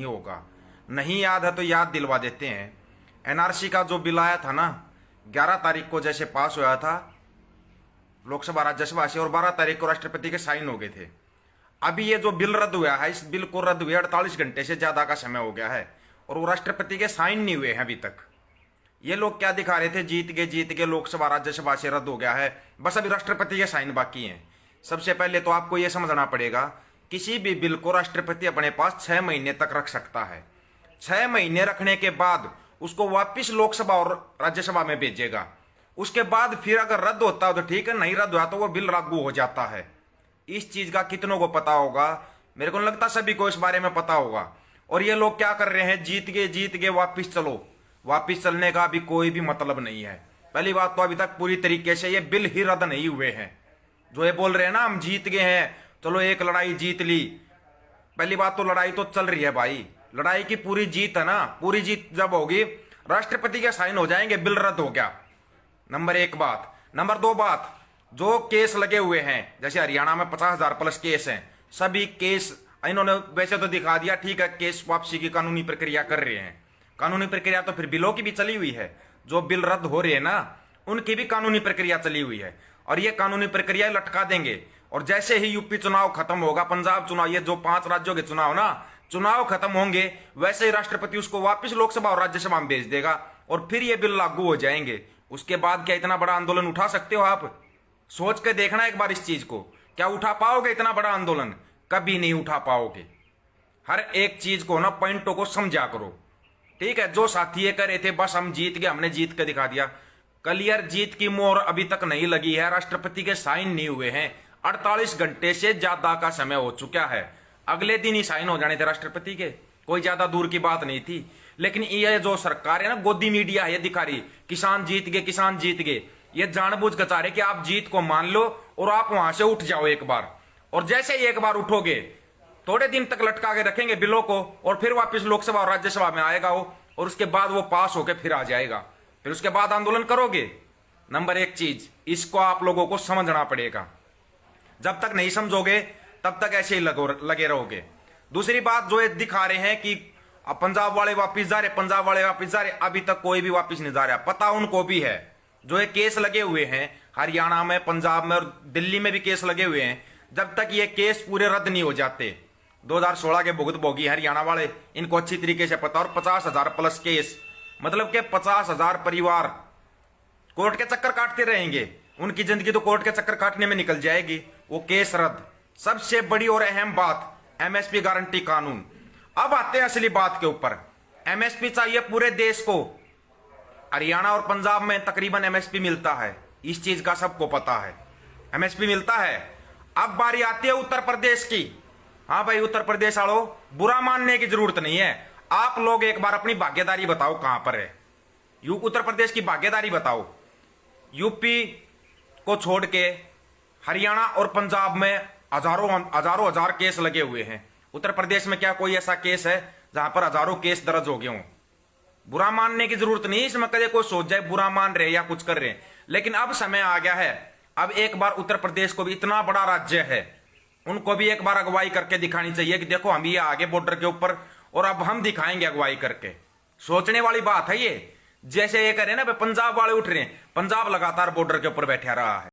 नहीं होगा। नहीं याद है तो याद दिलवा देते हैं। एनआरसी का जो बिल आया था ना, 11 तारीख को जैसे पास हुआ था लोकसभा राज्यसभा से, और 12 तारीख को राष्ट्रपति के साइन हो गए थे। अभी ये जो बिल रद्द हुआ है, इस बिल को रद्द हुए 48 घंटे से ज्यादा का समय हो गया है और वो राष्ट्रपति के साइन नहीं हुए हैं अभी तक। ये लोग क्या दिखा रहे थे, जीत के लोकसभा राज्यसभा से रद्द हो गया है, बस अभी राष्ट्रपति के साइन बाकी हैं। सबसे पहले तो आपको यह समझना पड़ेगा, किसी भी बिल को राष्ट्रपति अपने पास 6 महीने तक रख सकता है। 6 महीने रखने के बाद उसको वापिस लोकसभा और राज्यसभा में भेजेगा। उसके बाद फिर अगर रद्द होता है तो ठीक है, नहीं रद्द हुआ तो वो बिल लागू हो जाता है। इस चीज का कितनों को पता होगा? मेरे को नहीं लगता सभी को इस बारे में पता होगा। और ये लोग क्या कर रहे हैं, जीत गए वापिस चलो। वापिस चलने का अभी कोई भी मतलब नहीं है। पहली बात तो अभी तक पूरी तरीके से ये बिल ही रद्द नहीं हुए हैं। जो ये बोल रहे हैं ना हम जीत गए हैं, चलो एक लड़ाई जीत ली, पहली बात तो लड़ाई तो चल रही है भाई। लड़ाई की पूरी जीत है ना, पूरी जीत जब होगी राष्ट्रपति के साइन हो जाएंगे, बिल रद्द हो गया। नंबर 1 बात। नंबर 2 बात, जो केस लगे हुए हैं, जैसे हरियाणा में 50,000 प्लस केस हैं, सभी केस इन्होंने वैसे तो दिखा दिया, ठीक है, केस वापसी की कानूनी प्रक्रिया कर रहे हैं। कानूनी प्रक्रिया तो फिर बिलों की भी चली हुई है। जो बिल रद्द हो रहे हैं ना, उनकी भी कानूनी प्रक्रिया चली हुई है और ये कानूनी प्रक्रिया लटका देंगे। और जैसे ही यूपी चुनाव खत्म होगा, पंजाब चुनाव, ये जो 5 राज्यों के चुनाव ना, चुनाव खत्म होंगे, वैसे ही राष्ट्रपति उसको वापस लोकसभा और राज्यसभा में भेज देगा और फिर ये बिल लागू हो जाएंगे। उसके बाद क्या इतना बड़ा आंदोलन उठा सकते हो आप? सोच के देखना एक बार इस चीज को। क्या उठा पाओगे इतना बड़ा आंदोलन? कभी नहीं उठा पाओगे। हर एक चीज को ना, पॉइंटों को समझा करो, ठीक है? जो साथी ये कर रहे थे बस हम जीत गए, हमने जीत के दिखा दिया, क्लियर जीत की मोहर अभी तक नहीं लगी है। राष्ट्रपति के साइन नहीं हुए हैं। 48 घंटे से ज्यादा का समय हो चुका है। अगले दिन ही साइन हो जाने थे राष्ट्रपति के, कोई ज्यादा दूर की बात नहीं थी। लेकिन ये जो सरकार है ना, गोदी मीडिया है, ये दिखा रही किसान जीत गए, किसान जीत गए। ये जानबूझ कर चाह रहे कि आप जीत को मान लो और आप वहां से उठ जाओ एक बार। और जैसे ही एक बार उठोगे, थोड़े दिन तक लटका के रखेंगे बिलों को और फिर वापस लोकसभा और राज्यसभा में आएगा वो, और उसके बाद वो पास होकर फिर आ जाएगा। फिर उसके बाद आंदोलन करोगे। नंबर 1 चीज, इसको आप लोगों को समझना पड़ेगा। जब तक नहीं समझोगे तब तक ऐसे ही लगे रहोगे। दूसरी बात, जो ये दिखा रहे हैं कि पंजाब वाले वापिस जा रहे, पंजाब वाले वापिस जा रहे, अभी तक कोई भी वापिस नहीं जा रहा। पता उनको भी है। जो ये केस लगे हुए हैं हरियाणा में, पंजाब में और दिल्ली में भी केस लगे हुए हैं, जब तक ये केस पूरे रद्द नहीं हो जाते, 2016 के भुगत भोगी हरियाणा वाले, इनको अच्छी तरीके से पता। और 50,000 प्लस केस, मतलब के 50,000 परिवार कोर्ट के चक्कर काटते रहेंगे। उनकी जिंदगी तो कोर्ट के चक्कर काटने में निकल जाएगी। वो केस रद्द। सबसे बड़ी और अहम बात, एमएसपी गारंटी कानून। अब आते हैं असली बात के ऊपर। एमएसपी चाहिए पूरे देश को। हरियाणा और पंजाब में तकरीबन एमएसपी मिलता है, इस चीज का सबको पता है, एमएसपी मिलता है। अब बारी आती है उत्तर प्रदेश की। हाँ भाई, उत्तर प्रदेश वालों, बुरा मानने की जरूरत नहीं है। आप लोग एक बार अपनी भागीदारी बताओ कहां पर है। उत्तर प्रदेश की भागीदारी बताओ। यूपी को छोड़ के हरियाणा और पंजाब में हजारों हजार केस लगे हुए हैं। उत्तर प्रदेश में क्या कोई ऐसा केस है जहां पर हजारों केस दर्ज हो गए हों? बुरा मानने की जरूरत नहीं। इसमें कदे कोई सोच जाए बुरा मान रहे या कुछ कर रहे हैं, लेकिन अब समय आ गया है। अब एक बार उत्तर प्रदेश को भी, इतना बड़ा राज्य है, उनको भी एक बार अगुवाई करके दिखानी चाहिए कि देखो हम ये आगे बॉर्डर के ऊपर, और अब हम दिखाएंगे अगुवाई करके। सोचने वाली बात है ये। जैसे ये कह रहे हैं ना, पंजाब वाले उठ रहे हैं, पंजाब लगातार बॉर्डर के ऊपर बैठा रहा है।